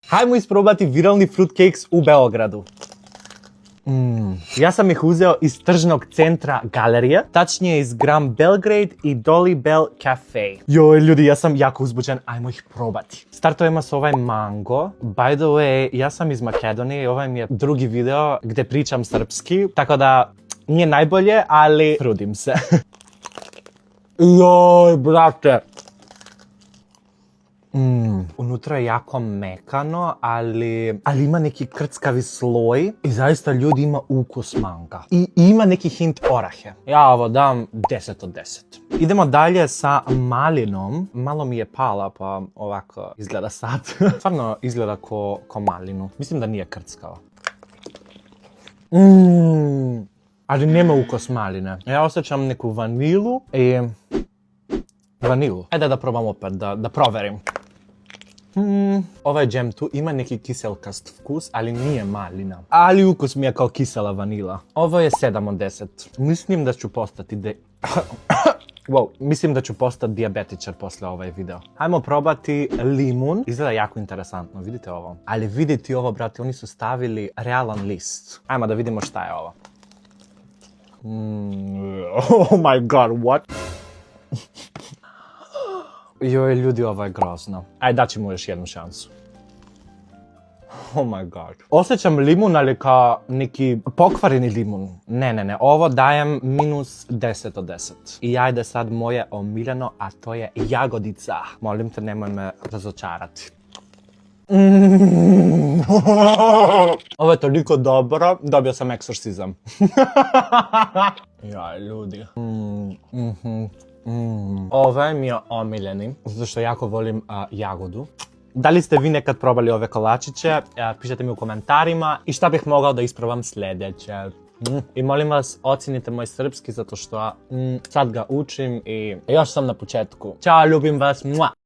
Hajmo isprobati viralni fruitcakes u Beogradu. Ja sam ih uzeo iz tržnog centra Galerije, tačnije iz Grand Belgrade i Dolly Bell Cafe. Joj ljudi, ja sam jako uzbuđen, ajmo ih probati. Startujemo s ovaj mango. By the way, ja sam iz Makedonije i ovaj mi je drugi video gdje pričam srpski, tako da nije najbolje, ali trudim se. Joj, brate. Unutra je jako mekano, ali ima neki krckavi sloj i zaista ljudi ima ukus manga. I ima neki hint orahe. Ja ovo dam 10 od 10. Idemo dalje sa malinom. Malo mi je pala, pa ovako izgleda sad. Stvarno izgleda ko malinu. Mislim da nije krckava. Ali nema ukus maline. Ja osjećam neku vanilu i... Vanilu. Ajde da probam opet, da proverim. Ovaj džem tu ima neki kiselkast vkus, ali nije malina. Ali ukus mi je kao kisela vanila. Ovo je 7 od 10. Mislim da ću postati mislim da ću postati dijabetičar posle ovaj video. Hajmo probati limun. Izgleda jako interesantno, vidite ovo. Ali vidite ovo, brate, oni su stavili realan list. Hajmo da vidimo šta je ovo. Oh my god, what? Joj, ljudi, ovo je grozno. Ajde, daći mu još jednu šansu. Oh my god. Osjećam limun, ali kao neki pokvareni limun. Ne, ovo dajem minus 10 od 10. I ajde sad moje omiljeno, a to je jagodica. Molim te, nemoj me razočarati. Ovo je toliko dobro, dobio sam eksorcizam. Jaj, ljudi. Ovaj mi je omiljeni, zato što jako volim jagodu. Da li ste vi nekad probali ove kolačiće? Pišite mi u komentarima i šta bih mogao da isprobam sljedeće. I molim vas, ocenite moj srpski zato što sad ga učim i još sam na početku. Ćao, ljubim vas.